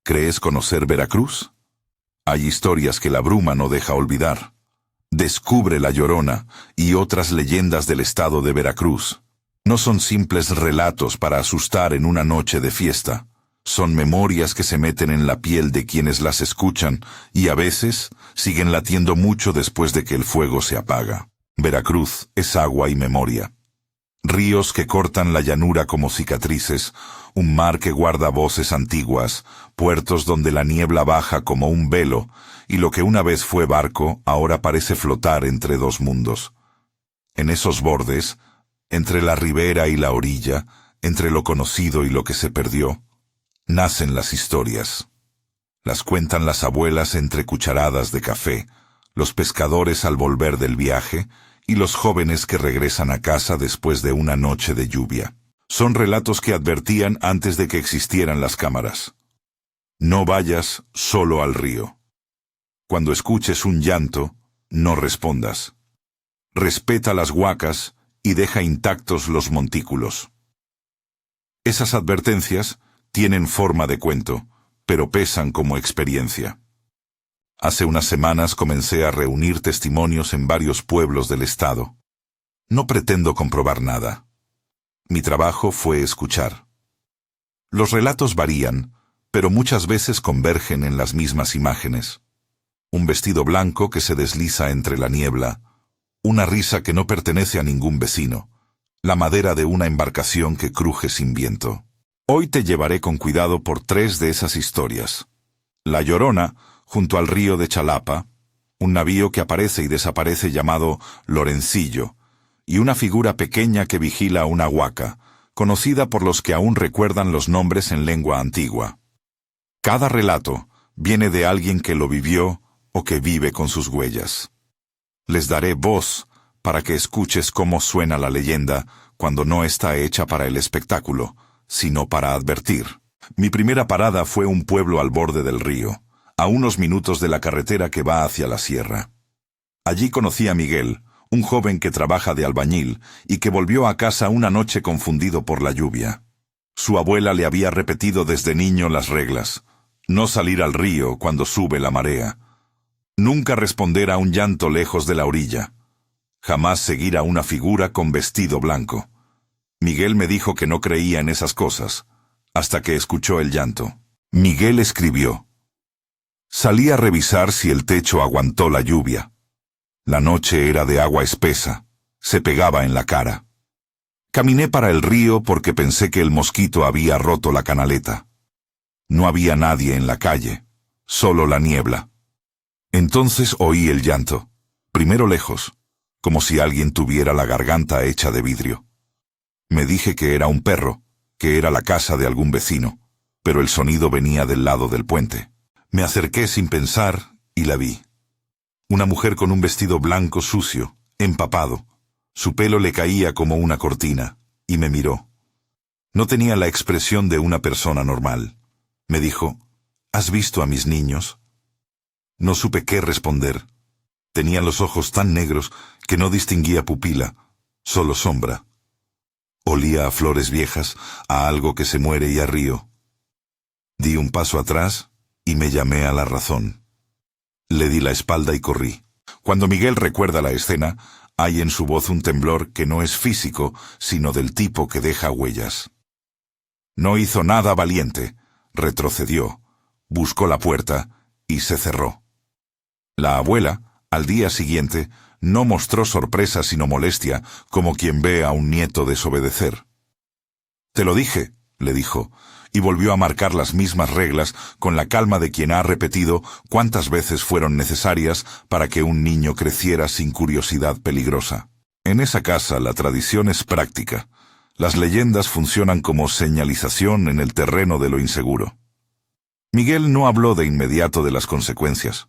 ¿Crees conocer Veracruz? Hay historias que la bruma no deja olvidar. Descubre La Llorona y otras leyendas del estado de Veracruz. No son simples relatos para asustar en una noche de fiesta. Son memorias que se meten en la piel de quienes las escuchan y a veces siguen latiendo mucho después de que el fuego se apaga. Veracruz es agua y memoria. Ríos que cortan la llanura como cicatrices, un mar que guarda voces antiguas, puertos donde la niebla baja como un velo, y lo que una vez fue barco ahora parece flotar entre dos mundos. En esos bordes, entre la ribera y la orilla, entre lo conocido y lo que se perdió, nacen las historias. Las cuentan las abuelas entre cucharadas de café, los pescadores al volver del viaje, y los jóvenes que regresan a casa después de una noche de lluvia. Son relatos que advertían antes de que existieran las cámaras. No vayas solo al río. Cuando escuches un llanto, no respondas. Respeta las huacas y deja intactos los montículos. Esas advertencias tienen forma de cuento, pero pesan como experiencia. Hace unas semanas comencé a reunir testimonios en varios pueblos del estado. No pretendo comprobar nada. Mi trabajo fue escuchar. Los relatos varían, pero muchas veces convergen en las mismas imágenes. Un vestido blanco que se desliza entre la niebla, una risa que no pertenece a ningún vecino, la madera de una embarcación que cruje sin viento. Hoy te llevaré con cuidado por 3 de esas historias. La Llorona, junto al río de Chalapa, un navío que aparece y desaparece llamado Lorencillo, y una figura pequeña que vigila una huaca, conocida por los que aún recuerdan los nombres en lengua antigua. Cada relato viene de alguien que lo vivió o que vive con sus huellas. Les daré voz para que escuches cómo suena la leyenda cuando no está hecha para el espectáculo, sino para advertir. Mi primera parada fue un pueblo al borde del río, a unos minutos de la carretera que va hacia la sierra. Allí conocí a Miguel, un joven que trabaja de albañil y que volvió a casa una noche confundido por la lluvia. Su abuela le había repetido desde niño las reglas: no salir al río cuando sube la marea, nunca responder a un llanto lejos de la orilla, jamás seguir a una figura con vestido blanco. Miguel me dijo que no creía en esas cosas, hasta que escuchó el llanto. Miguel escribió: salí a revisar si el techo aguantó la lluvia. La noche era de agua espesa, se pegaba en la cara. Caminé para el río porque pensé que el mosquito había roto la canaleta. No había nadie en la calle, solo la niebla. Entonces oí el llanto, primero lejos, como si alguien tuviera la garganta hecha de vidrio. Me dije que era un perro, que era la casa de algún vecino, pero el sonido venía del lado del puente. Me acerqué sin pensar y la vi. Una mujer con un vestido blanco sucio, empapado. Su pelo le caía como una cortina, y me miró. No tenía la expresión de una persona normal. Me dijo: ¿has visto a mis niños? No supe qué responder. Tenía los ojos tan negros que no distinguía pupila, solo sombra. Olía a flores viejas, a algo que se muere y a río. Di un paso atrás y me llamé a la razón. Le di la espalda y corrí. Cuando Miguel recuerda la escena, hay en su voz un temblor que no es físico, sino del tipo que deja huellas. No hizo nada valiente, retrocedió, buscó la puerta y se cerró. La abuela, al día siguiente, no mostró sorpresa sino molestia, como quien ve a un nieto desobedecer. «Te lo dije», le dijo, y volvió a marcar las mismas reglas con la calma de quien ha repetido cuántas veces fueron necesarias para que un niño creciera sin curiosidad peligrosa. En esa casa la tradición es práctica. Las leyendas funcionan como señalización en el terreno de lo inseguro. Miguel no habló de inmediato de las consecuencias.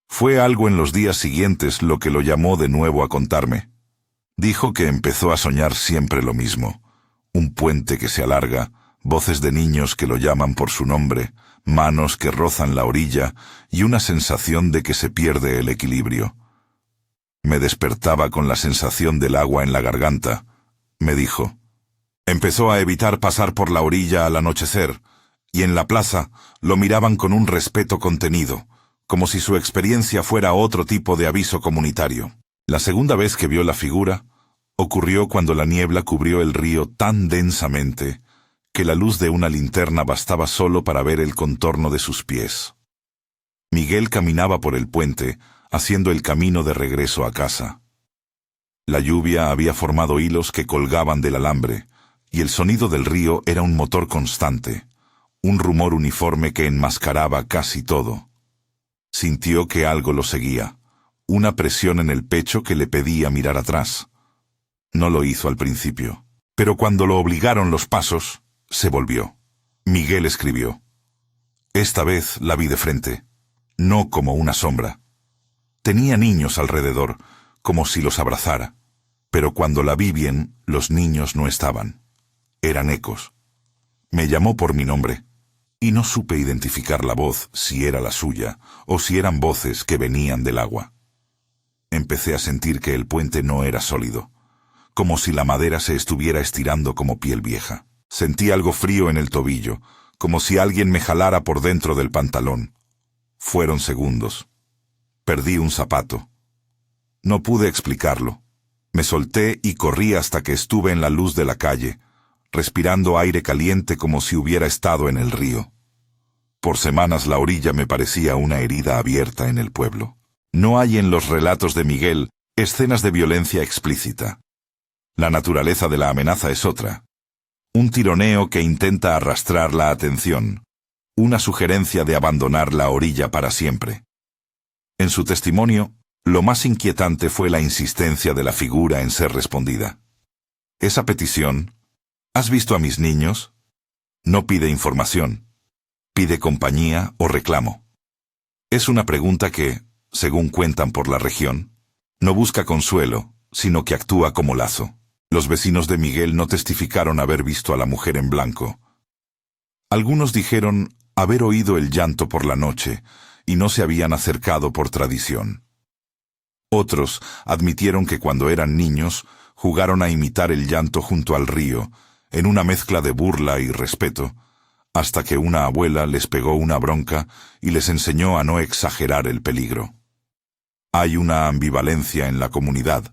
Fue algo en los días siguientes lo que lo llamó de nuevo a contarme. Dijo que empezó a soñar siempre lo mismo: un puente que se alarga, voces de niños que lo llaman por su nombre, manos que rozan la orilla y una sensación de que se pierde el equilibrio. Me despertaba con la sensación del agua en la garganta, me dijo. Empezó a evitar pasar por la orilla al anochecer, y en la plaza lo miraban con un respeto contenido, como si su experiencia fuera otro tipo de aviso comunitario. La segunda vez que vio la figura ocurrió cuando la niebla cubrió el río tan densamente que la luz de una linterna bastaba solo para ver el contorno de sus pies. Miguel caminaba por el puente, haciendo el camino de regreso a casa. La lluvia había formado hilos que colgaban del alambre, y el sonido del río era un motor constante, un rumor uniforme que enmascaraba casi todo. Sintió que algo lo seguía, una presión en el pecho que le pedía mirar atrás. No lo hizo al principio, pero cuando lo obligaron los pasos, se volvió. Miguel escribió: «Esta vez la vi de frente, no como una sombra. Tenía niños alrededor, como si los abrazara, pero cuando la vi bien, los niños no estaban. Eran ecos. Me llamó por mi nombre, y no supe identificar la voz, si era la suya, o si eran voces que venían del agua. Empecé a sentir que el puente no era sólido, como si la madera se estuviera estirando como piel vieja. Sentí algo frío en el tobillo, como si alguien me jalara por dentro del pantalón. Fueron segundos. Perdí un zapato. No pude explicarlo. Me solté y corrí hasta que estuve en la luz de la calle, respirando aire caliente como si hubiera estado en el río. Por semanas la orilla me parecía una herida abierta en el pueblo. No hay en los relatos de Miguel escenas de violencia explícita. La naturaleza de la amenaza es otra. Un tironeo que intenta arrastrar la atención, una sugerencia de abandonar la orilla para siempre. En su testimonio, lo más inquietante fue la insistencia de la figura en ser respondida. Esa petición, ¿has visto a mis niños?, no pide información, pide compañía o reclamo. Es una pregunta que, según cuentan por la región, no busca consuelo, sino que actúa como lazo. Los vecinos de Miguel no testificaron haber visto a la mujer en blanco. Algunos dijeron haber oído el llanto por la noche y no se habían acercado por tradición. Otros admitieron que cuando eran niños jugaron a imitar el llanto junto al río, en una mezcla de burla y respeto, hasta que una abuela les pegó una bronca y les enseñó a no exagerar el peligro. Hay una ambivalencia en la comunidad.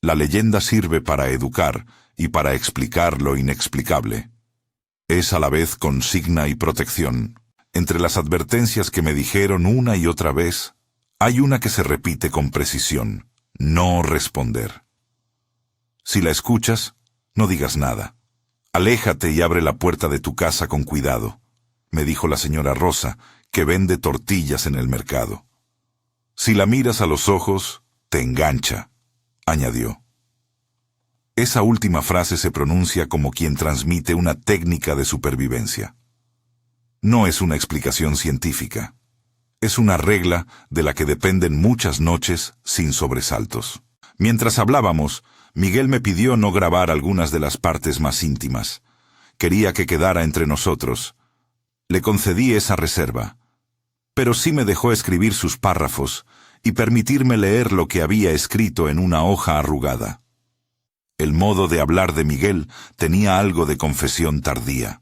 La leyenda sirve para educar y para explicar lo inexplicable. Es a la vez consigna y protección. Entre las advertencias que me dijeron una y otra vez, hay una que se repite con precisión: no responder. Si la escuchas, no digas nada. Aléjate y abre la puerta de tu casa con cuidado, me dijo la señora Rosa, que vende tortillas en el mercado. Si la miras a los ojos, te engancha, añadió. Esa última frase se pronuncia como quien transmite una técnica de supervivencia. No es una explicación científica. Es una regla de la que dependen muchas noches sin sobresaltos. Mientras hablábamos, Miguel me pidió no grabar algunas de las partes más íntimas. Quería que quedara entre nosotros. Le concedí esa reserva, pero sí me dejó escribir sus párrafos y permitirme leer lo que había escrito en una hoja arrugada. El modo de hablar de Miguel tenía algo de confesión tardía.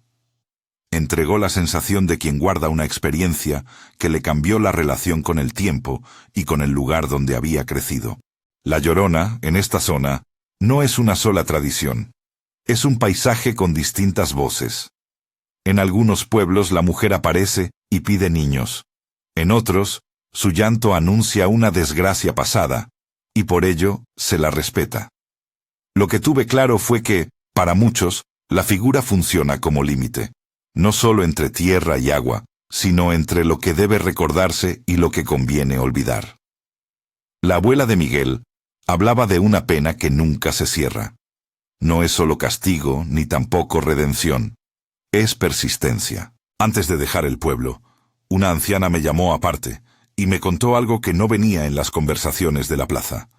Entregó la sensación de quien guarda una experiencia que le cambió la relación con el tiempo y con el lugar donde había crecido. La Llorona, en esta zona, no es una sola tradición. Es un paisaje con distintas voces. En algunos pueblos la mujer aparece y pide niños. En otros, su llanto anuncia una desgracia pasada, y por ello se la respeta. Lo que tuve claro fue que, para muchos, la figura funciona como límite, no solo entre tierra y agua, sino entre lo que debe recordarse y lo que conviene olvidar. La abuela de Miguel hablaba de una pena que nunca se cierra. No es solo castigo, ni tampoco redención. Es persistencia. Antes de dejar el pueblo, una anciana me llamó aparte y me contó algo que no venía en las conversaciones de la plaza.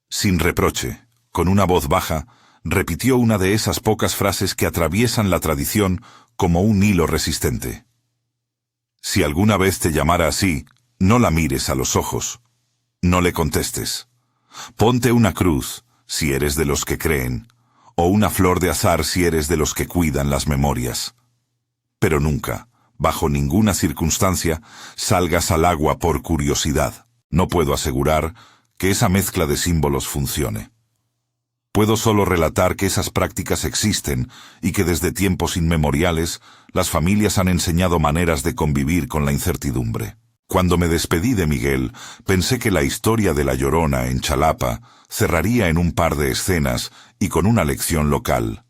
Sin reproche, con una voz baja, repitió una de esas pocas frases que atraviesan la tradición como un hilo resistente. Si alguna vez te llamara así, no la mires a los ojos. No le contestes. Ponte una cruz, si eres de los que creen, o una flor de azahar si eres de los que cuidan las memorias. Pero nunca, bajo ninguna circunstancia, salgas al agua por curiosidad. No puedo asegurar que esa mezcla de símbolos funcione. Puedo solo relatar que esas prácticas existen y que desde tiempos inmemoriales las familias han enseñado maneras de convivir con la incertidumbre. Cuando me despedí de Miguel, pensé que la historia de La Llorona en Chalapa cerraría en un par de escenas y con una lección local.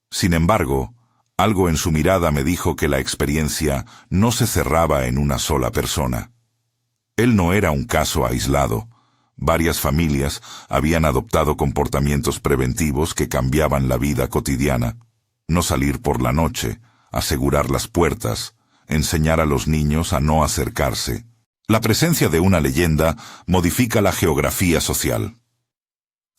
Sin embargo, algo en su mirada me dijo que la experiencia no se cerraba en una sola persona. Él no era un caso aislado. Varias familias habían adoptado comportamientos preventivos que cambiaban la vida cotidiana. No salir por la noche, asegurar las puertas, enseñar a los niños a no acercarse. La presencia de una leyenda modifica la geografía social.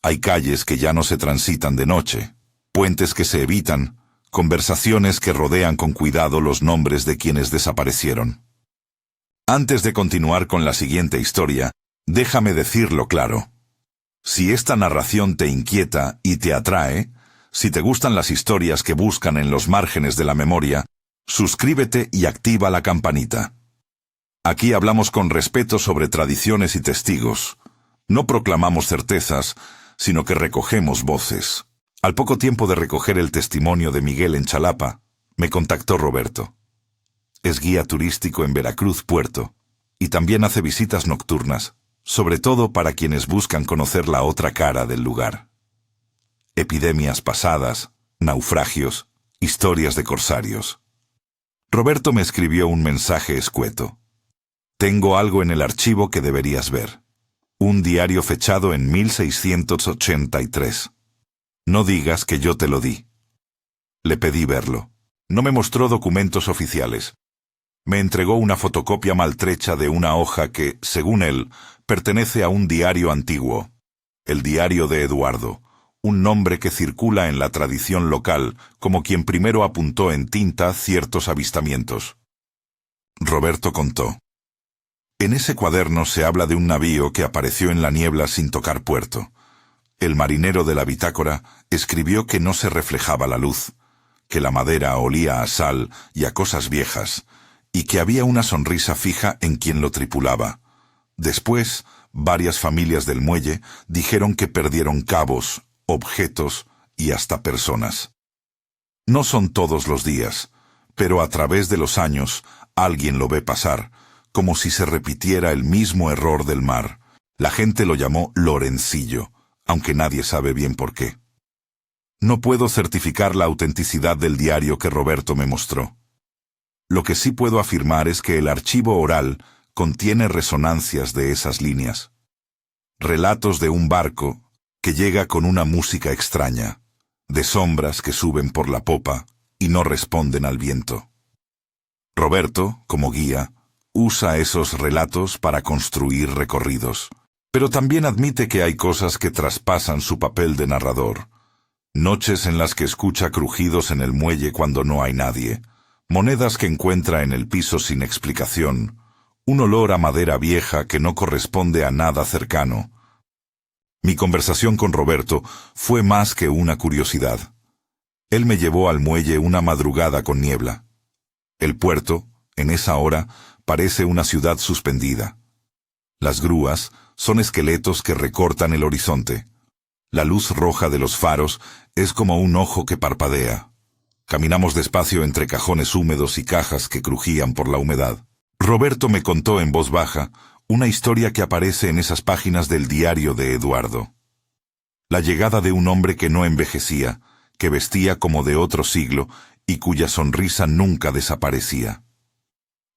Hay calles que ya no se transitan de noche, puentes que se evitan, conversaciones que rodean con cuidado los nombres de quienes desaparecieron. Antes de continuar con la siguiente historia, déjame decirlo claro. Si esta narración te inquieta y te atrae, si te gustan las historias que buscan en los márgenes de la memoria, suscríbete y activa la campanita. Aquí hablamos con respeto sobre tradiciones y testigos. No proclamamos certezas, sino que recogemos voces. Al poco tiempo de recoger el testimonio de Miguel en Chalapa, me contactó Roberto. Es guía turístico en Veracruz Puerto, y también hace visitas nocturnas, sobre todo para quienes buscan conocer la otra cara del lugar. Epidemias pasadas, naufragios, historias de corsarios. Roberto me escribió un mensaje escueto. Tengo algo en el archivo que deberías ver. Un diario fechado en 1683. No digas que yo te lo di. Le pedí verlo. No me mostró documentos oficiales. Me entregó una fotocopia maltrecha de una hoja que, según él, pertenece a un diario antiguo. El diario de Eduardo, un nombre que circula en la tradición local como quien primero apuntó en tinta ciertos avistamientos. Roberto contó. En ese cuaderno se habla de un navío que apareció en la niebla sin tocar puerto. El marinero de la bitácora escribió que no se reflejaba la luz, que la madera olía a sal y a cosas viejas, y que había una sonrisa fija en quien lo tripulaba. Después, varias familias del muelle dijeron que perdieron cabos, objetos y hasta personas. No son todos los días, pero a través de los años alguien lo ve pasar, como si se repitiera el mismo error del mar. La gente lo llamó Lorencillo, aunque nadie sabe bien por qué. No puedo certificar la autenticidad del diario que Roberto me mostró. Lo que sí puedo afirmar es que el archivo oral contiene resonancias de esas líneas. Relatos de un barco que llega con una música extraña, de sombras que suben por la popa y no responden al viento. Roberto, como guía, usa esos relatos para construir recorridos, pero también admite que hay cosas que traspasan su papel de narrador. Noches en las que escucha crujidos en el muelle cuando no hay nadie, monedas que encuentra en el piso sin explicación, un olor a madera vieja que no corresponde a nada cercano. Mi conversación con Roberto fue más que una curiosidad. Él me llevó al muelle una madrugada con niebla. El puerto, en esa hora, parece una ciudad suspendida. Las grúas son esqueletos que recortan el horizonte. La luz roja de los faros es como un ojo que parpadea. Caminamos despacio entre cajones húmedos y cajas que crujían por la humedad. Roberto me contó en voz baja una historia que aparece en esas páginas del diario de Eduardo. La llegada de un hombre que no envejecía, que vestía como de otro siglo y cuya sonrisa nunca desaparecía.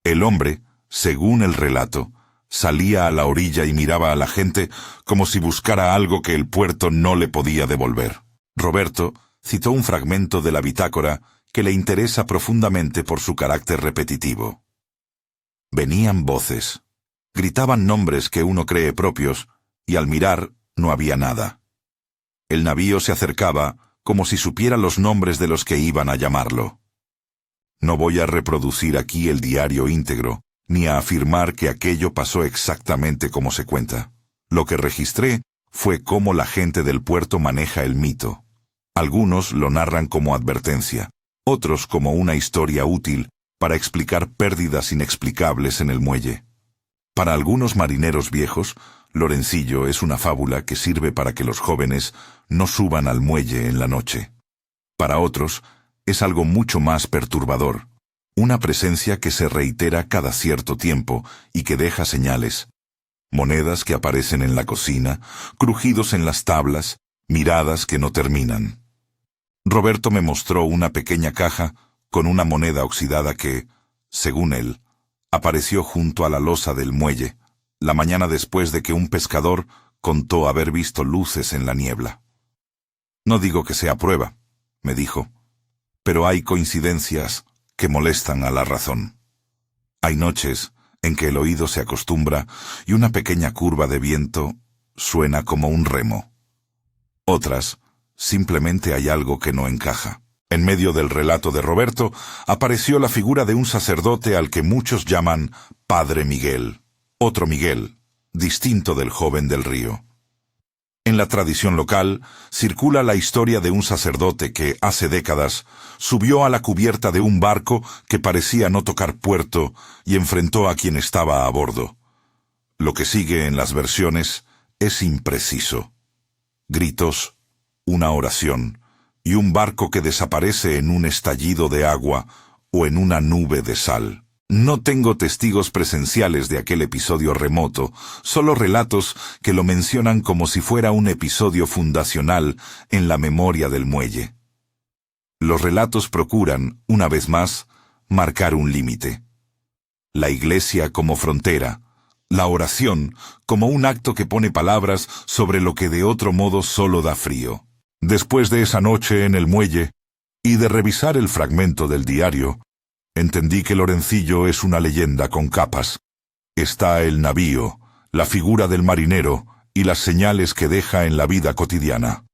El hombre, según el relato, salía a la orilla y miraba a la gente como si buscara algo que el puerto no le podía devolver. Roberto citó un fragmento de la bitácora que le interesa profundamente por su carácter repetitivo. Venían voces. Gritaban nombres que uno cree propios, y al mirar no había nada. El navío se acercaba como si supiera los nombres de los que iban a llamarlo. No voy a reproducir aquí el diario íntegro, ni a afirmar que aquello pasó exactamente como se cuenta. Lo que registré fue cómo la gente del puerto maneja el mito. Algunos lo narran como advertencia, otros como una historia útil para explicar pérdidas inexplicables en el muelle. Para algunos marineros viejos, Lorencillo es una fábula que sirve para que los jóvenes no suban al muelle en la noche. Para otros, es algo mucho más perturbador, una presencia que se reitera cada cierto tiempo y que deja señales. Monedas que aparecen en la cocina, crujidos en las tablas, miradas que no terminan. Roberto me mostró una pequeña caja con una moneda oxidada que, según él, apareció junto a la losa del muelle, la mañana después de que un pescador contó haber visto luces en la niebla. No digo que sea prueba, me dijo, pero hay coincidencias que molestan a la razón. Hay noches en que el oído se acostumbra y una pequeña curva de viento suena como un remo. Otras, simplemente hay algo que no encaja. En medio del relato de Roberto apareció la figura de un sacerdote al que muchos llaman Padre Miguel, otro Miguel, distinto del joven del río. En la tradición local circula la historia de un sacerdote que, hace décadas, subió a la cubierta de un barco que parecía no tocar puerto y enfrentó a quien estaba a bordo. Lo que sigue en las versiones es impreciso. Gritos, una oración y un barco que desaparece en un estallido de agua o en una nube de sal. No tengo testigos presenciales de aquel episodio remoto, solo relatos que lo mencionan como si fuera un episodio fundacional en la memoria del muelle. Los relatos procuran, una vez más, marcar un límite. La iglesia como frontera, la oración como un acto que pone palabras sobre lo que de otro modo solo da frío. Después de esa noche en el muelle, y de revisar el fragmento del diario, entendí que Lorencillo es una leyenda con capas. Está el navío, la figura del marinero y las señales que deja en la vida cotidiana.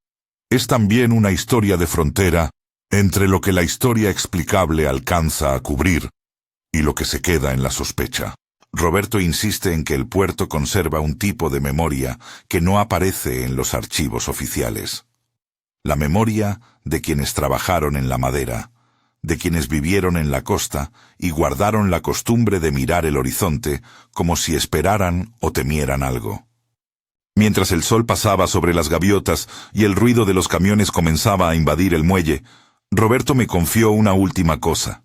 Es también una historia de frontera entre lo que la historia explicable alcanza a cubrir y lo que se queda en la sospecha. Roberto insiste en que el puerto conserva un tipo de memoria que no aparece en los archivos oficiales. La memoria de quienes trabajaron en la madera, de quienes vivieron en la costa y guardaron la costumbre de mirar el horizonte como si esperaran o temieran algo. Mientras el sol pasaba sobre las gaviotas y el ruido de los camiones comenzaba a invadir el muelle, Roberto me confió una última cosa.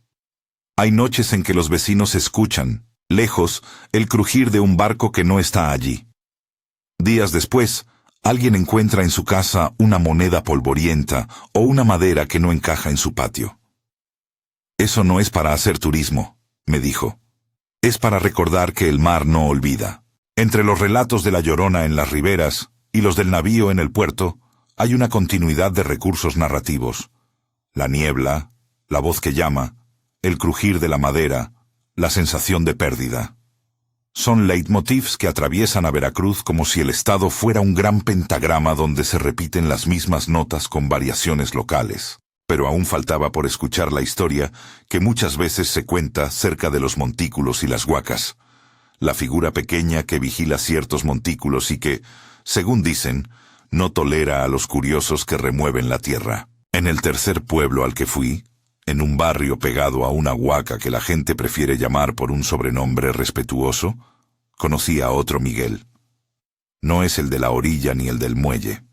Hay noches en que los vecinos escuchan, lejos, el crujir de un barco que no está allí. Días después, alguien encuentra en su casa una moneda polvorienta o una madera que no encaja en su patio. Eso no es para hacer turismo, me dijo. Es para recordar que el mar no olvida. Entre los relatos de la Llorona en las riberas y los del navío en el puerto, hay una continuidad de recursos narrativos. La niebla, la voz que llama, el crujir de la madera, la sensación de pérdida. Son leitmotivs que atraviesan a Veracruz como si el estado fuera un gran pentagrama donde se repiten las mismas notas con variaciones locales. Pero aún faltaba por escuchar la historia que muchas veces se cuenta cerca de los montículos y las huacas. La figura pequeña que vigila ciertos montículos y que, según dicen, no tolera a los curiosos que remueven la tierra. En el tercer pueblo al que fui, en un barrio pegado a una huaca que la gente prefiere llamar por un sobrenombre respetuoso, conocí a otro Miguel. No es el de la orilla ni el del muelle.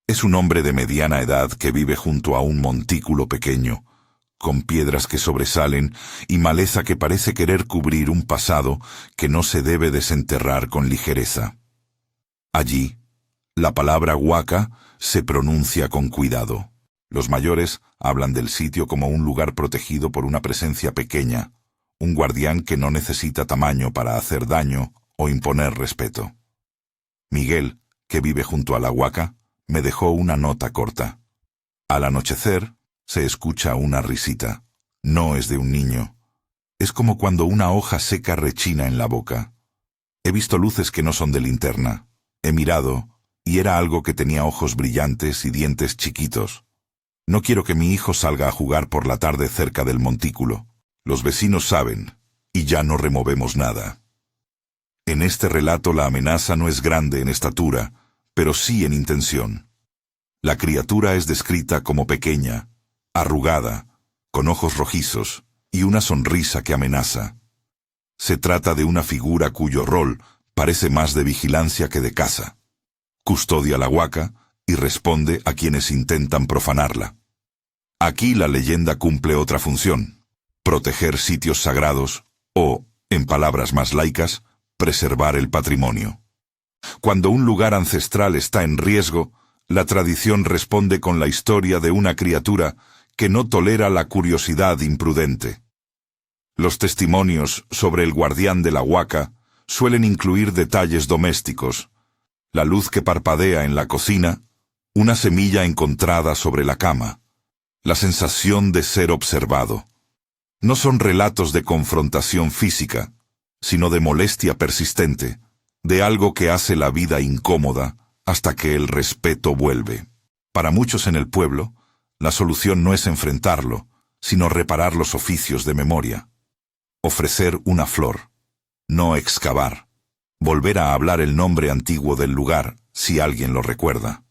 Es un hombre de mediana edad que vive junto a un montículo pequeño, con piedras que sobresalen y maleza que parece querer cubrir un pasado que no se debe desenterrar con ligereza. Allí, la palabra huaca se pronuncia con cuidado. Los mayores hablan del sitio como un lugar protegido por una presencia pequeña, un guardián que no necesita tamaño para hacer daño o imponer respeto. Miguel, que vive junto a la huaca, me dejó una nota corta. Al anochecer, se escucha una risita. No es de un niño. Es como cuando una hoja seca rechina en la boca. He visto luces que no son de linterna. He mirado, y era algo que tenía ojos brillantes y dientes chiquitos. No quiero que mi hijo salga a jugar por la tarde cerca del montículo. Los vecinos saben, y ya no removemos nada. En este relato la amenaza no es grande en estatura, pero sí en intención. La criatura es descrita como pequeña, arrugada, con ojos rojizos y una sonrisa que amenaza. Se trata de una figura cuyo rol parece más de vigilancia que de caza. Custodia la huaca y responde a quienes intentan profanarla. Aquí la leyenda cumple otra función: proteger sitios sagrados o, en palabras más laicas, preservar el patrimonio. Cuando un lugar ancestral está en riesgo, la tradición responde con la historia de una criatura que no tolera la curiosidad imprudente. Los testimonios sobre el guardián de la huaca suelen incluir detalles domésticos: la luz que parpadea en la cocina, una semilla encontrada sobre la cama, la sensación de ser observado. No son relatos de confrontación física, sino de molestia persistente, de algo que hace la vida incómoda hasta que el respeto vuelve. Para muchos en el pueblo, la solución no es enfrentarlo, sino reparar los oficios de memoria. Ofrecer una flor, no excavar. Volver a hablar el nombre antiguo del lugar, si alguien lo recuerda.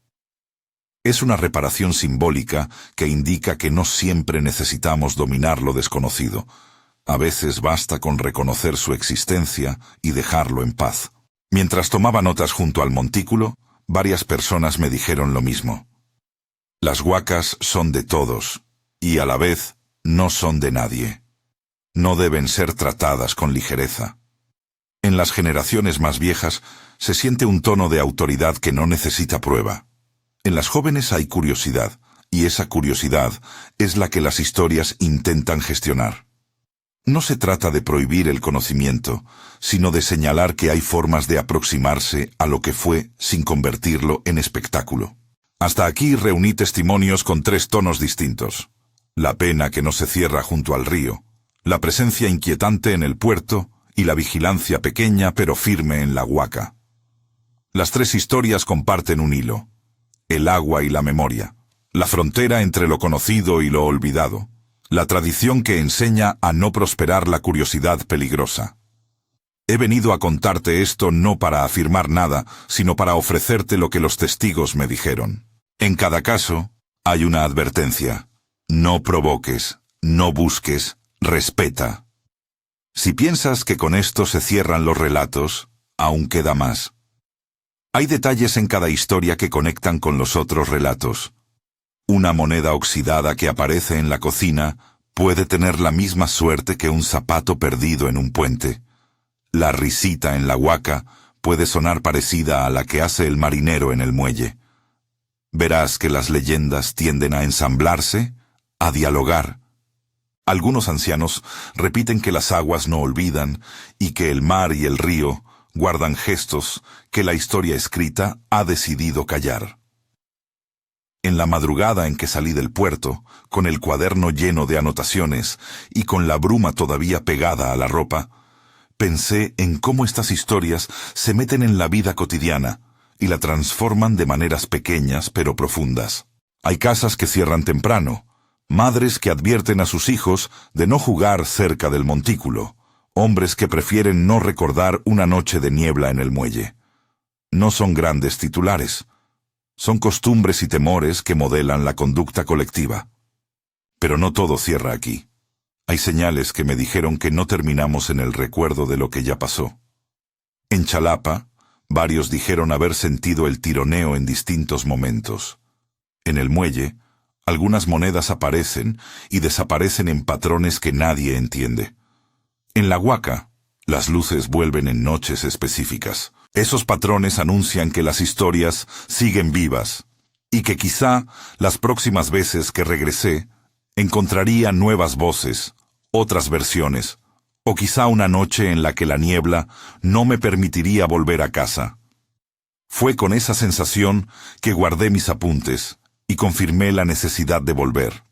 Es una reparación simbólica que indica que no siempre necesitamos dominar lo desconocido. A veces basta con reconocer su existencia y dejarlo en paz. Mientras tomaba notas junto al montículo, varias personas me dijeron lo mismo. Las huacas son de todos, y a la vez no son de nadie. No deben ser tratadas con ligereza. En las generaciones más viejas se siente un tono de autoridad que no necesita prueba. En las jóvenes hay curiosidad, y esa curiosidad es la que las historias intentan gestionar. No se trata de prohibir el conocimiento, sino de señalar que hay formas de aproximarse a lo que fue sin convertirlo en espectáculo. Hasta aquí reuní testimonios con 3 tonos distintos: la pena que no se cierra junto al río, la presencia inquietante en el puerto y la vigilancia pequeña pero firme en la huaca. Las 3 historias comparten un hilo: el agua y la memoria, la frontera entre lo conocido y lo olvidado, la tradición que enseña a no prosperar la curiosidad peligrosa. He venido a contarte esto no para afirmar nada, sino para ofrecerte lo que los testigos me dijeron. En cada caso, hay una advertencia: no provoques, no busques, respeta. Si piensas que con esto se cierran los relatos, aún queda más. Hay detalles en cada historia que conectan con los otros relatos. Una moneda oxidada que aparece en la cocina puede tener la misma suerte que un zapato perdido en un puente. La risita en la huaca puede sonar parecida a la que hace el marinero en el muelle. Verás que las leyendas tienden a ensamblarse, a dialogar. Algunos ancianos repiten que las aguas no olvidan y que el mar y el río guardan gestos que la historia escrita ha decidido callar. En la madrugada en que salí del puerto, con el cuaderno lleno de anotaciones y con la bruma todavía pegada a la ropa, pensé en cómo estas historias se meten en la vida cotidiana y la transforman de maneras pequeñas pero profundas. Hay casas que cierran temprano, madres que advierten a sus hijos de no jugar cerca del montículo, hombres que prefieren no recordar una noche de niebla en el muelle. No son grandes titulares. Son costumbres y temores que modelan la conducta colectiva. Pero no todo cierra aquí. Hay señales que me dijeron que no terminamos en el recuerdo de lo que ya pasó. En Chalapa, varios dijeron haber sentido el tironeo en distintos momentos. En el muelle, algunas monedas aparecen y desaparecen en patrones que nadie entiende. En la huaca, las luces vuelven en noches específicas. Esos patrones anuncian que las historias siguen vivas y que quizá las próximas veces que regresé encontraría nuevas voces, otras versiones, o quizá una noche en la que la niebla no me permitiría volver a casa. Fue con esa sensación que guardé mis apuntes y confirmé la necesidad de volver.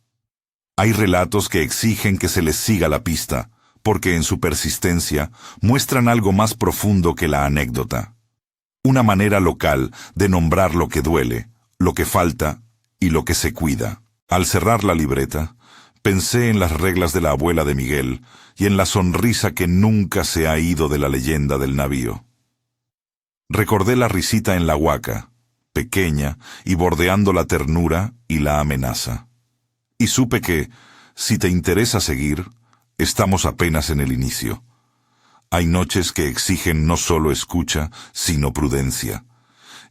Hay relatos que exigen que se les siga la pista, porque en su persistencia muestran algo más profundo que la anécdota. Una manera local de nombrar lo que duele, lo que falta y lo que se cuida. Al cerrar la libreta, pensé en las reglas de la abuela de Miguel y en la sonrisa que nunca se ha ido de la leyenda del navío. Recordé la risita en la huaca, pequeña y bordeando la ternura y la amenaza. Y supe que, Si te interesa seguir, estamos apenas en el inicio. Hay noches que exigen no solo escucha, sino prudencia.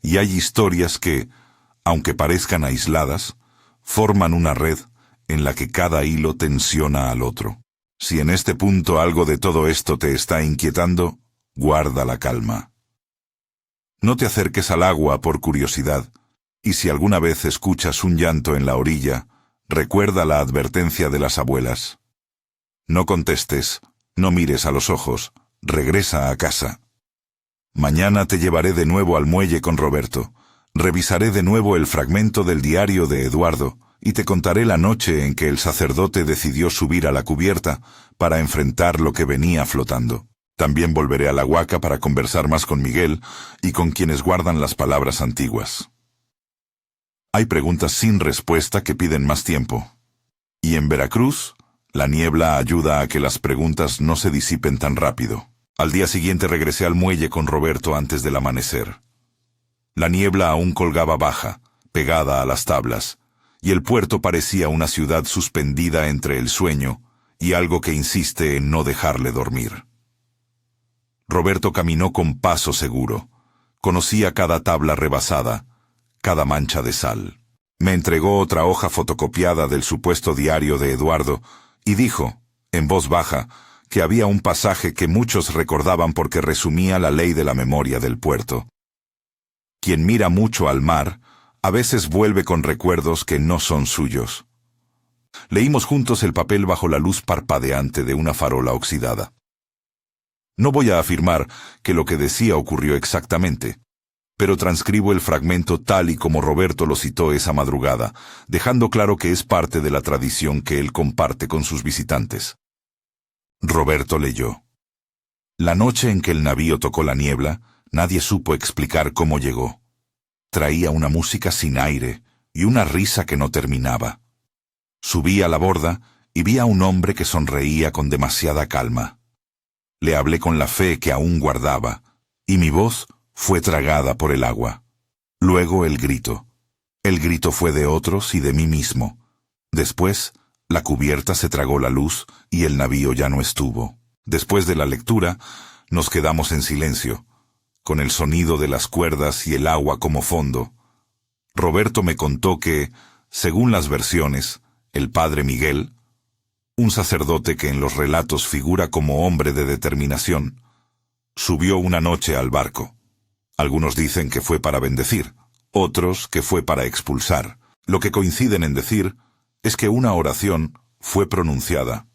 Y hay historias que, aunque parezcan aisladas, forman una red en la que cada hilo tensiona al otro. Si en este punto algo de todo esto te está inquietando, guarda la calma. No te acerques al agua por curiosidad, y si alguna vez escuchas un llanto en la orilla, recuerda la advertencia de las abuelas. No contestes, no mires a los ojos, regresa a casa. Mañana te llevaré de nuevo al muelle con Roberto. Revisaré de nuevo el fragmento del diario de Eduardo y te contaré la noche en que el sacerdote decidió subir a la cubierta para enfrentar lo que venía flotando. También volveré a la huaca para conversar más con Miguel y con quienes guardan las palabras antiguas. Hay preguntas sin respuesta que piden más tiempo. Y en Veracruz, la niebla ayuda a que las preguntas no se disipen tan rápido. Al día siguiente regresé al muelle con Roberto antes del amanecer. La niebla aún colgaba baja, pegada a las tablas, y el puerto parecía una ciudad suspendida entre el sueño y algo que insiste en no dejarle dormir. Roberto caminó con paso seguro. Conocía cada tabla rebasada, cada mancha de sal. Me entregó otra hoja fotocopiada del supuesto diario de Eduardo y dijo, en voz baja, que había un pasaje que muchos recordaban porque resumía la ley de la memoria del puerto. Quien mira mucho al mar, a veces vuelve con recuerdos que no son suyos. Leímos juntos el papel bajo la luz parpadeante de una farola oxidada. No voy a afirmar que lo que decía ocurrió exactamente, pero transcribo el fragmento tal y como Roberto lo citó esa madrugada, dejando claro que es parte de la tradición que él comparte con sus visitantes. Roberto leyó. La noche en que el navío tocó la niebla, nadie supo explicar cómo llegó. Traía una música sin aire y una risa que no terminaba. Subí a la borda y vi a un hombre que sonreía con demasiada calma. Le hablé con la fe que aún guardaba, y mi voz fue tragada por el agua. Luego el grito. El grito fue de otros y de mí mismo. Después, la cubierta se tragó la luz y el navío ya no estuvo. Después de la lectura, nos quedamos en silencio, con el sonido de las cuerdas y el agua como fondo. Roberto me contó que, según las versiones, el padre Miguel, un sacerdote que en los relatos figura como hombre de determinación, subió una noche al barco. Algunos dicen que fue para bendecir, otros que fue para expulsar. Lo que coinciden en decir es que una oración fue pronunciada,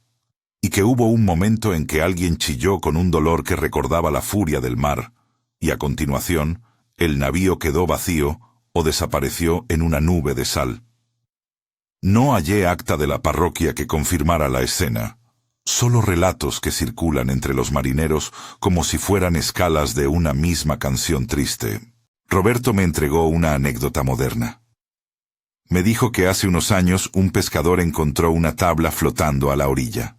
y que hubo un momento en que alguien chilló con un dolor que recordaba la furia del mar, y a continuación, el navío quedó vacío o desapareció en una nube de sal. No hallé acta de la parroquia que confirmara la escena, solo relatos que circulan entre los marineros como si fueran escalas de una misma canción triste. Roberto me entregó una anécdota moderna. Me dijo que hace unos años un pescador encontró una tabla flotando a la orilla.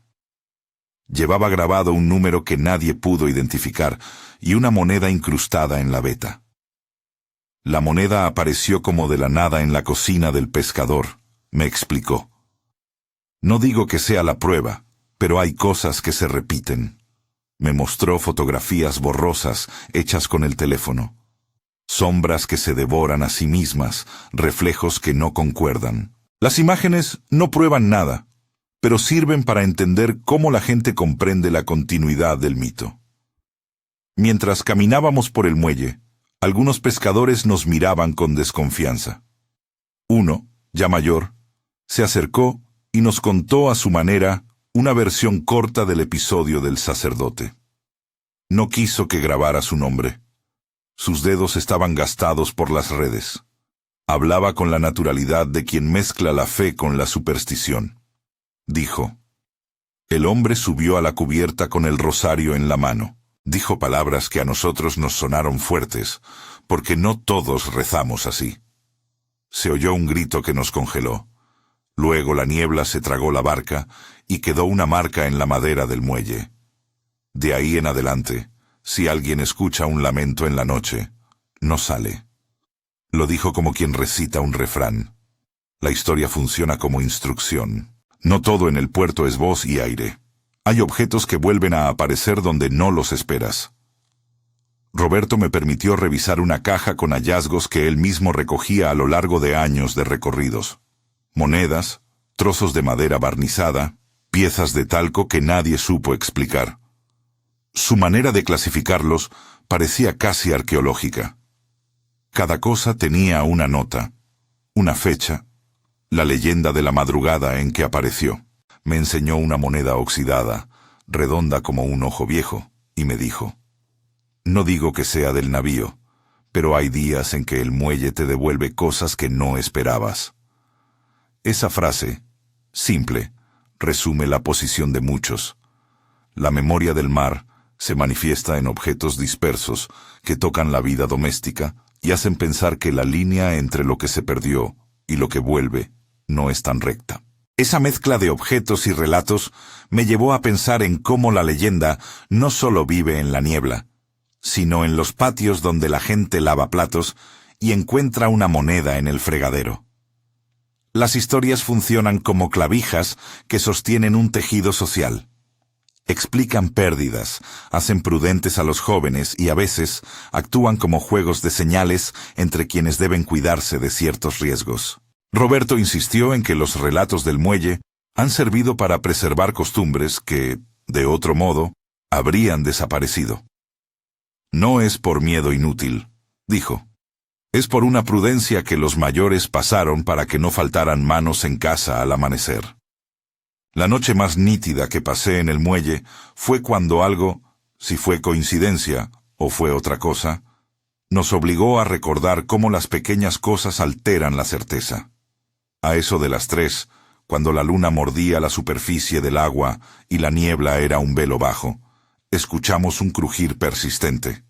Llevaba grabado un número que nadie pudo identificar y una moneda incrustada en la veta. La moneda apareció como de la nada en la cocina del pescador, me explicó. No digo que sea la prueba, pero hay cosas que se repiten. Me mostró fotografías borrosas hechas con el teléfono. Sombras que se devoran a sí mismas, reflejos que no concuerdan. Las imágenes no prueban nada, pero sirven para entender cómo la gente comprende la continuidad del mito. Mientras caminábamos por el muelle, algunos pescadores nos miraban con desconfianza. Uno, ya mayor, se acercó y nos contó a su manera una versión corta del episodio del sacerdote. No quiso que grabara su nombre. Sus dedos estaban gastados por las redes. Hablaba con la naturalidad de quien mezcla la fe con la superstición. Dijo, el hombre subió a la cubierta con el rosario en la mano. Dijo palabras que a nosotros nos sonaron fuertes, porque no todos rezamos así. Se oyó un grito que nos congeló. Luego la niebla se tragó la barca y quedó una marca en la madera del muelle. De ahí en adelante, si alguien escucha un lamento en la noche, no sale. Lo dijo como quien recita un refrán. La historia funciona como instrucción. No todo en el puerto es voz y aire. Hay objetos que vuelven a aparecer donde no los esperas. Roberto me permitió revisar una caja con hallazgos que él mismo recogía a lo largo de años de recorridos. Monedas, trozos de madera barnizada, piezas de talco que nadie supo explicar. Su manera de clasificarlos parecía casi arqueológica. Cada cosa tenía una nota, una fecha, la leyenda de la madrugada en que apareció. Me enseñó una moneda oxidada, redonda como un ojo viejo, y me dijo: «No digo que sea del navío, pero hay días en que el muelle te devuelve cosas que no esperabas». Esa frase, simple, resume la posición de muchos. La memoria del mar se manifiesta en objetos dispersos que tocan la vida doméstica y hacen pensar que la línea entre lo que se perdió y lo que vuelve no es tan recta. Esa mezcla de objetos y relatos me llevó a pensar en cómo la leyenda no solo vive en la niebla, sino en los patios donde la gente lava platos y encuentra una moneda en el fregadero. Las historias funcionan como clavijas que sostienen un tejido social. Explican pérdidas, hacen prudentes a los jóvenes y a veces actúan como juegos de señales entre quienes deben cuidarse de ciertos riesgos. Roberto insistió en que los relatos del muelle han servido para preservar costumbres que, de otro modo, habrían desaparecido. «No es por miedo inútil», dijo. «Es por una prudencia que los mayores pasaron para que no faltaran manos en casa al amanecer». La noche más nítida que pasé en el muelle fue cuando algo, si fue coincidencia o fue otra cosa, nos obligó a recordar cómo las pequeñas cosas alteran la certeza. A eso de las 3, cuando la luna mordía la superficie del agua y la niebla era un velo bajo, escuchamos un crujir persistente.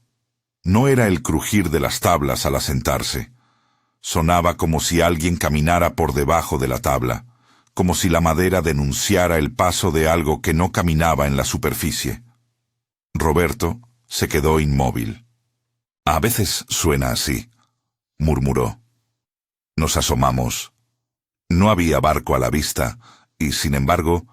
No era el crujir de las tablas al asentarse. Sonaba como si alguien caminara por debajo de la tabla, como si la madera denunciara el paso de algo que no caminaba en la superficie. Roberto se quedó inmóvil. «A veces suena así», murmuró. Nos asomamos. No había barco a la vista, y sin embargo,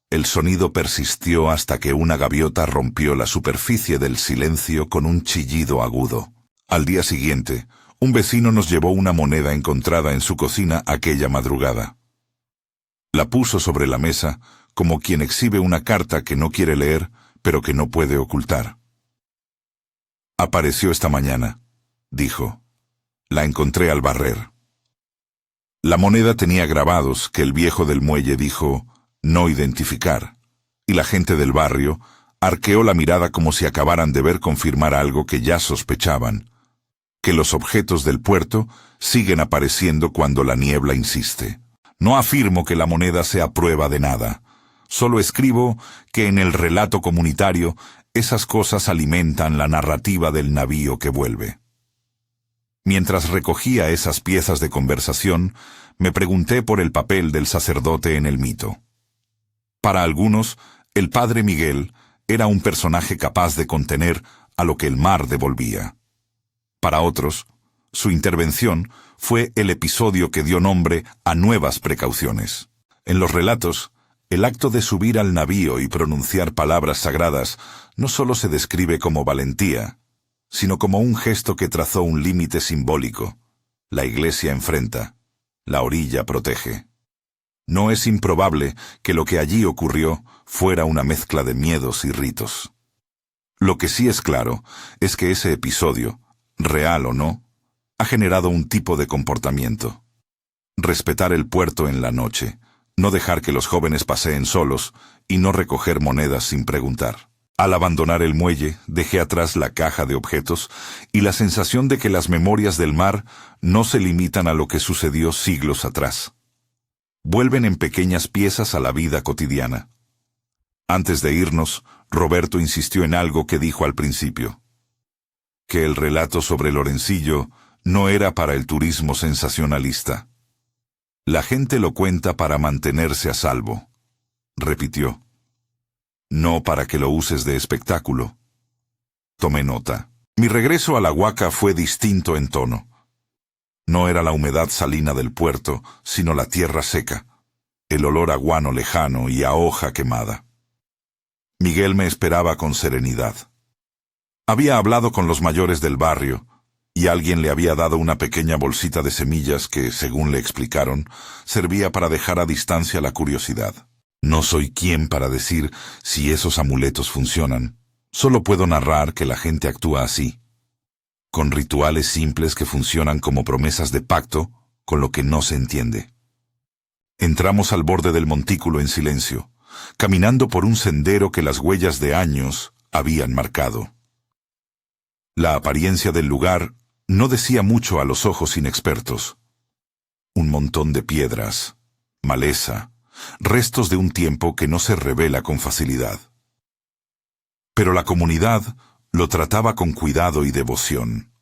el sonido persistió hasta que una gaviota rompió la superficie del silencio con un chillido agudo. Al día siguiente, un vecino nos llevó una moneda encontrada en su cocina aquella madrugada. La puso sobre la mesa como quien exhibe una carta que no quiere leer, pero que no puede ocultar. «Apareció esta mañana», dijo. «La encontré al barrer». La moneda tenía grabados que el viejo del muelle dijo «no identificar», y la gente del barrio arqueó la mirada como si acabaran de ver confirmar algo que ya sospechaban, que los objetos del puerto siguen apareciendo cuando la niebla insiste. No afirmo que la moneda sea prueba de nada, solo escribo que en el relato comunitario esas cosas alimentan la narrativa del navío que vuelve. Mientras recogía esas piezas de conversación, me pregunté por el papel del sacerdote en el mito. Para algunos, el padre Miguel era un personaje capaz de contener a lo que el mar devolvía. Para otros, su intervención fue el episodio que dio nombre a nuevas precauciones. En los relatos, el acto de subir al navío y pronunciar palabras sagradas no solo se describe como valentía, sino como un gesto que trazó un límite simbólico. La iglesia enfrenta, la orilla protege. No es improbable que lo que allí ocurrió fuera una mezcla de miedos y ritos. Lo que sí es claro es que ese episodio, real o no, ha generado un tipo de comportamiento. Respetar el puerto en la noche, no dejar que los jóvenes paseen solos y no recoger monedas sin preguntar. Al abandonar el muelle, dejé atrás la caja de objetos y la sensación de que las memorias del mar no se limitan a lo que sucedió siglos atrás. Vuelven en pequeñas piezas a la vida cotidiana. Antes de irnos, Roberto insistió en algo que dijo al principio: que el relato sobre Lorencillo no era para el turismo sensacionalista. La gente lo cuenta para mantenerse a salvo, repitió. No para que lo uses de espectáculo. Tomé nota. Mi regreso a la Huaca fue distinto en tono. No era la humedad salina del puerto, sino la tierra seca. el olor a guano lejano y a hoja quemada. Miguel me esperaba con serenidad. Había hablado con los mayores del barrio, y alguien le había dado una pequeña bolsita de semillas que, según le explicaron, servía para dejar a distancia la curiosidad. No soy quien para decir si esos amuletos funcionan. Solo puedo narrar que la gente actúa así, con rituales simples que funcionan como promesas de pacto con lo que no se entiende. Entramos al borde del montículo en silencio, caminando por un sendero que las huellas de años habían marcado. La apariencia del lugar no decía mucho a los ojos inexpertos. Un montón de piedras, maleza, restos de un tiempo que no se revela con facilidad. Pero la comunidad lo trataba con cuidado y devoción.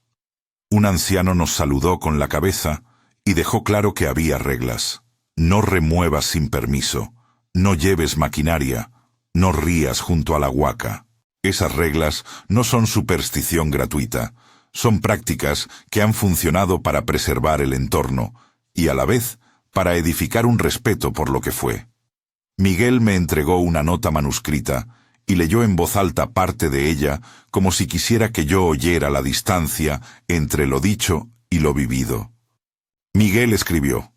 Un anciano nos saludó con la cabeza y dejó claro que había reglas. No remuevas sin permiso, no lleves maquinaria, no rías junto a la huaca. Esas reglas no son superstición gratuita, son prácticas que han funcionado para preservar el entorno y a la vez para edificar un respeto por lo que fue. Miguel me entregó una nota manuscrita y leyó en voz alta parte de ella como si quisiera que yo oyera la distancia entre lo dicho y lo vivido. Miguel escribió: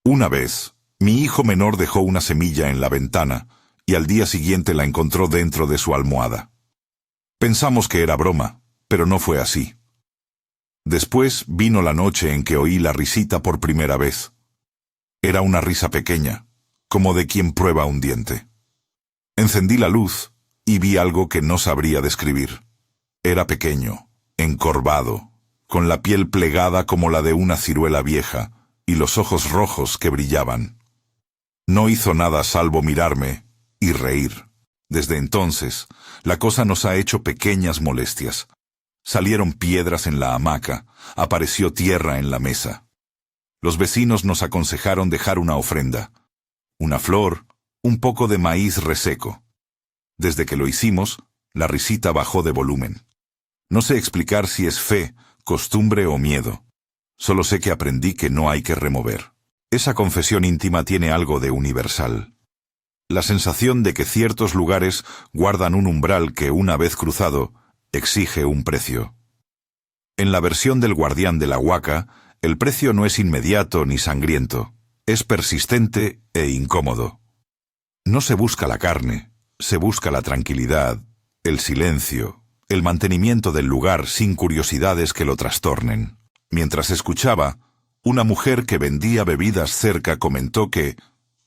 Una vez, mi hijo menor dejó una semilla en la ventana y al día siguiente la encontró dentro de su almohada. Pensamos que era broma, pero no fue así. Después vino la noche en que oí la risita por primera vez. Era una risa pequeña, como de quien prueba un diente. Encendí la luz y vi algo que no sabría describir. Era pequeño, encorvado, con la piel plegada como la de una ciruela vieja y los ojos rojos que brillaban. No hizo nada salvo mirarme y reír. Desde entonces, la cosa nos ha hecho pequeñas molestias. Salieron piedras en la hamaca, apareció tierra en la mesa. Los vecinos nos aconsejaron dejar una ofrenda, una flor, un poco de maíz reseco. Desde que lo hicimos, la risita bajó de volumen. No sé explicar si es fe, costumbre o miedo. Solo sé que aprendí que no hay que remover. Esa confesión íntima tiene algo de universal. La sensación de que ciertos lugares guardan un umbral que, una vez cruzado, exige un precio. En la versión del guardián de la huaca, el precio no es inmediato ni sangriento, es persistente e incómodo. No se busca la carne, se busca la tranquilidad, el silencio, el mantenimiento del lugar sin curiosidades que lo trastornen. Mientras escuchaba, una mujer que vendía bebidas cerca comentó que,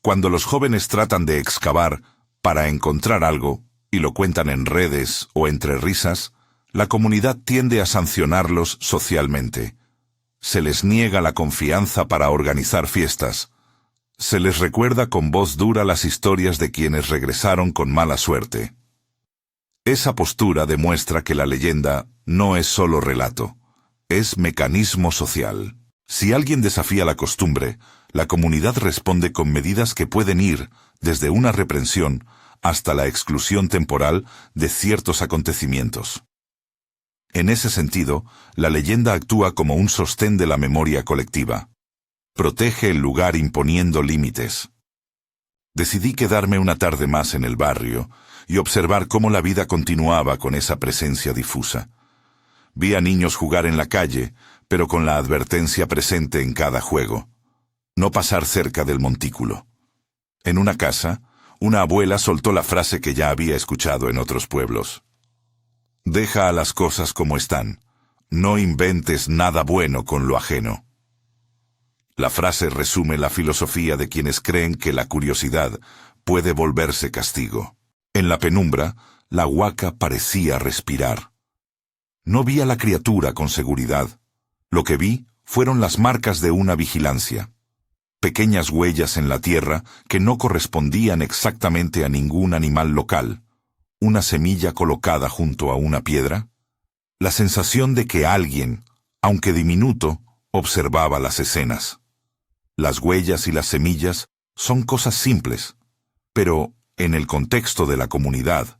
cuando los jóvenes tratan de excavar para encontrar algo, y lo cuentan en redes o entre risas, la comunidad tiende a sancionarlos socialmente. Se les niega la confianza para organizar fiestas. Se les recuerda con voz dura las historias de quienes regresaron con mala suerte. Esa postura demuestra que la leyenda no es solo relato, es mecanismo social. Si alguien desafía la costumbre, la comunidad responde con medidas que pueden ir desde una reprensión hasta la exclusión temporal de ciertos acontecimientos. En ese sentido, la leyenda actúa como un sostén de la memoria colectiva. Protege el lugar imponiendo límites. Decidí quedarme una tarde más en el barrio y observar cómo la vida continuaba con esa presencia difusa. Vi a niños jugar en la calle, pero con la advertencia presente en cada juego: no pasar cerca del montículo. En una casa, una abuela soltó la frase que ya había escuchado en otros pueblos: deja a las cosas como están, no inventes nada bueno con lo ajeno. La frase resume la filosofía de quienes creen que la curiosidad puede volverse castigo. En la penumbra, la huaca parecía respirar. No vi a la criatura con seguridad. Lo que vi fueron las marcas de una vigilancia. Pequeñas huellas en la tierra que no correspondían exactamente a ningún animal local. Una semilla colocada junto a una piedra. La sensación de que alguien, aunque diminuto, observaba las escenas. Las huellas y las semillas son cosas simples, pero, en el contexto de la comunidad,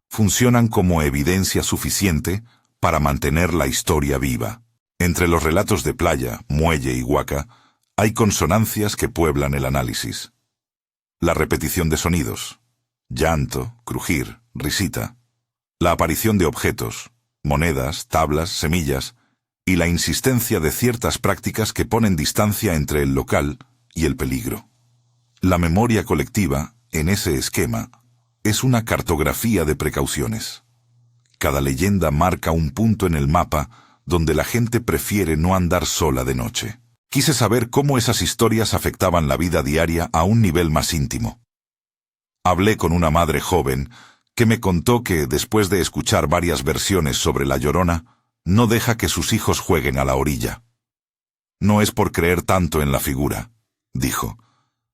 funcionan como evidencia suficiente para mantener la historia viva. Entre los relatos de playa, muelle y huaca, Hay consonancias que pueblan el análisis. La repetición de sonidos, llanto, crujir, risita. La aparición de objetos, monedas, tablas, semillas, y la insistencia de ciertas prácticas que ponen distancia entre el local y el peligro. La memoria colectiva, en ese esquema, es una cartografía de precauciones. Cada leyenda marca un punto en el mapa donde la gente prefiere no andar sola de noche. Quise saber cómo esas historias afectaban la vida diaria a un nivel más íntimo. Hablé con una madre joven que me contó que, después de escuchar varias versiones sobre La Llorona, no deja que sus hijos jueguen a la orilla. No es por creer tanto en la figura, dijo.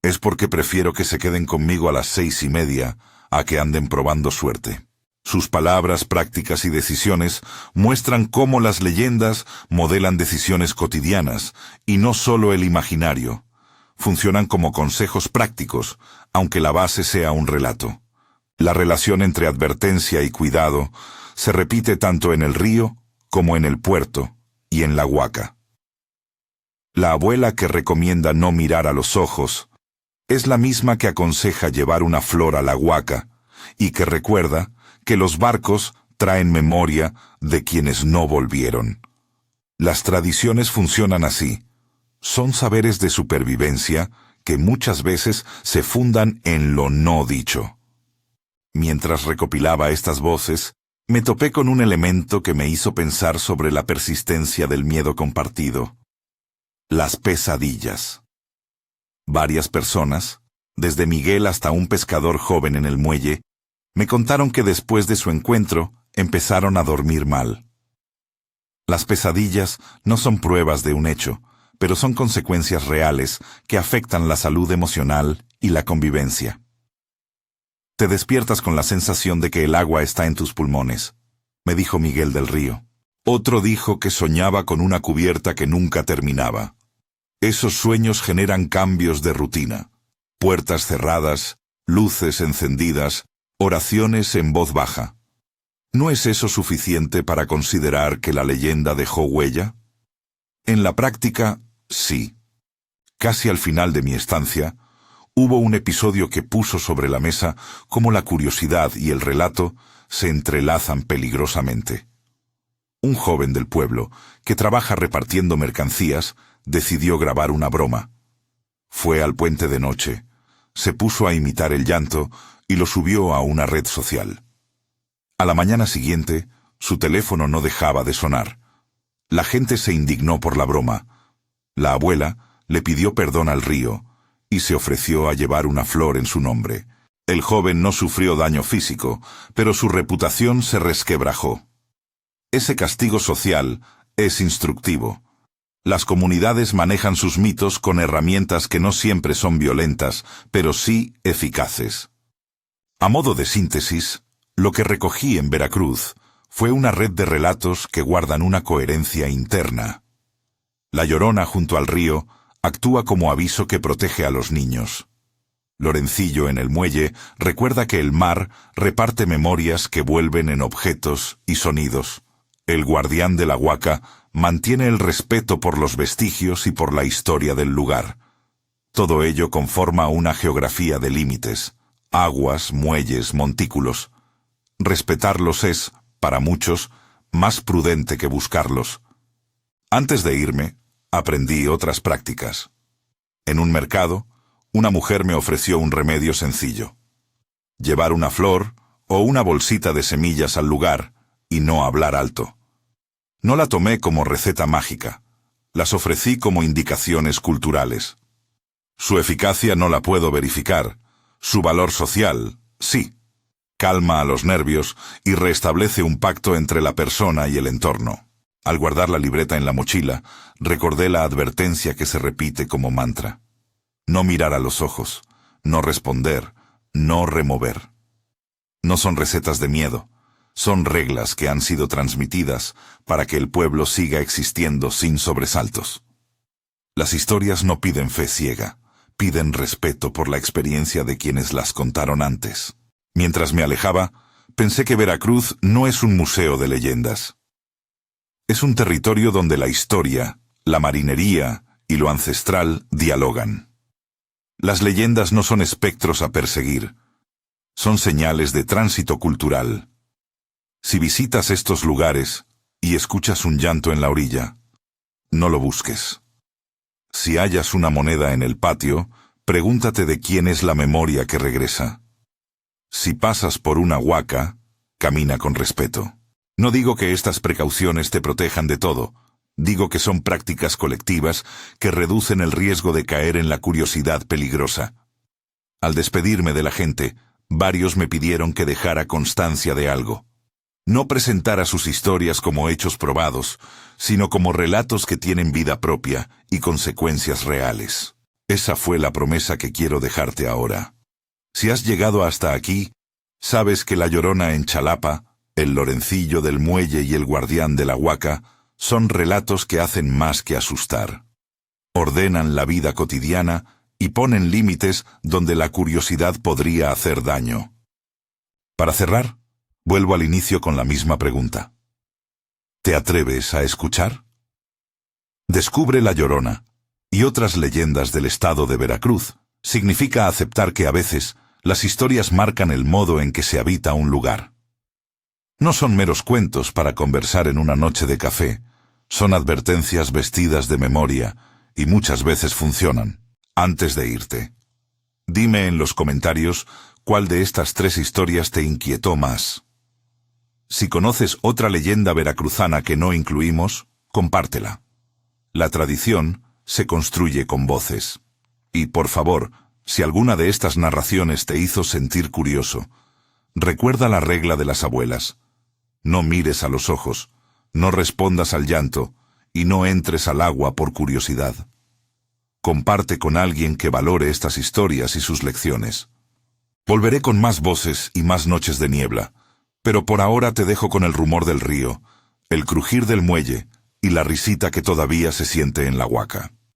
Es porque prefiero que se queden conmigo a las 6:30 a que anden probando suerte. Sus palabras, prácticas y decisiones muestran cómo las leyendas modelan decisiones cotidianas y no solo el imaginario. Funcionan como consejos prácticos, aunque la base sea un relato. La relación entre advertencia y cuidado se repite tanto en el río como en el puerto y en la huaca. La abuela que recomienda no mirar a los ojos es la misma que aconseja llevar una flor a la huaca y que recuerda que los barcos traen memoria de quienes no volvieron. Las tradiciones funcionan así. Son saberes de supervivencia que muchas veces se fundan en lo no dicho. Mientras recopilaba estas voces, me topé con un elemento que me hizo pensar sobre la persistencia del miedo compartido. Las pesadillas. Varias personas, desde Miguel hasta un pescador joven en el muelle, me contaron que después de su encuentro empezaron a dormir mal. Las pesadillas no son pruebas de un hecho, pero son consecuencias reales que afectan la salud emocional y la convivencia. Te despiertas con la sensación de que el agua está en tus pulmones, me dijo Miguel del Río. Otro dijo que soñaba con una cubierta que nunca terminaba. Esos sueños generan cambios de rutina. Puertas cerradas, luces encendidas, oraciones en voz baja. ¿No es eso suficiente para considerar que la leyenda dejó huella? En la práctica, sí. Casi al final de mi estancia, hubo un episodio que puso sobre la mesa cómo la curiosidad y el relato se entrelazan peligrosamente. Un joven del pueblo, que trabaja repartiendo mercancías, decidió grabar una broma. Fue al puente de noche, se puso a imitar el llanto y lo subió a una red social. A la mañana siguiente, su teléfono no dejaba de sonar. La gente se indignó por la broma. La abuela le pidió perdón al río y se ofreció a llevar una flor en su nombre. El joven no sufrió daño físico, pero su reputación se resquebrajó. Ese castigo social es instructivo. Las comunidades manejan sus mitos con herramientas que no siempre son violentas, pero sí eficaces. A modo de síntesis, lo que recogí en Veracruz fue una red de relatos que guardan una coherencia interna. La Llorona junto al río actúa como aviso que protege a los niños. Lorencillo en el muelle recuerda que el mar reparte memorias que vuelven en objetos y sonidos. El guardián de la huaca mantiene el respeto por los vestigios y por la historia del lugar. Todo ello conforma una geografía de límites, aguas, muelles, montículos. Respetarlos es, para muchos, más prudente que buscarlos. Antes de irme, aprendí otras prácticas. En un mercado, una mujer me ofreció un remedio sencillo: llevar una flor o una bolsita de semillas al lugar y no hablar alto. No la tomé como receta mágica, las ofrecí como indicaciones culturales. Su eficacia no la puedo verificar, su valor social, sí. Calma a los nervios y restablece un pacto entre la persona y el entorno. Al guardar la libreta en la mochila, recordé la advertencia que se repite como mantra. No mirar a los ojos, no responder, no remover. No son recetas de miedo, son reglas que han sido transmitidas para que el pueblo siga existiendo sin sobresaltos. Las historias no piden fe ciega, piden respeto por la experiencia de quienes las contaron antes. Mientras me alejaba, pensé que Veracruz no es un museo de leyendas. Es un territorio donde la historia, la marinería y lo ancestral dialogan. Las leyendas no son espectros a perseguir, son señales de tránsito cultural. Si visitas estos lugares y escuchas un llanto en la orilla, no lo busques. Si hallas una moneda en el patio, pregúntate de quién es la memoria que regresa. Si pasas por una huaca, camina con respeto. No digo que estas precauciones te protejan de todo, digo que son prácticas colectivas que reducen el riesgo de caer en la curiosidad peligrosa. Al despedirme de la gente, varios me pidieron que dejara constancia de algo. No presentara sus historias como hechos probados, sino como relatos que tienen vida propia y consecuencias reales. Esa fue la promesa que quiero dejarte ahora. Si has llegado hasta aquí, sabes que La Llorona en Chalapa, El Lorencillo del Muelle y El Guardián de la Huaca son relatos que hacen más que asustar. Ordenan la vida cotidiana y ponen límites donde la curiosidad podría hacer daño. Para cerrar, vuelvo al inicio con la misma pregunta. ¿Te atreves a escuchar? Descubre La Llorona y otras leyendas del estado de Veracruz significa aceptar que a veces las historias marcan el modo en que se habita un lugar. No son meros cuentos para conversar en una noche de café, son advertencias vestidas de memoria y muchas veces funcionan. Antes de irte, dime en los comentarios cuál de estas 3 historias te inquietó más. Si conoces otra leyenda veracruzana que no incluimos, compártela. La tradición se construye con voces. Y por favor, si alguna de estas narraciones te hizo sentir curioso, recuerda la regla de las abuelas. No mires a los ojos, no respondas al llanto y no entres al agua por curiosidad. Comparte con alguien que valore estas historias y sus lecciones. Volveré con más voces y más noches de niebla, pero por ahora te dejo con el rumor del río, el crujir del muelle y la risita que todavía se siente en la huaca.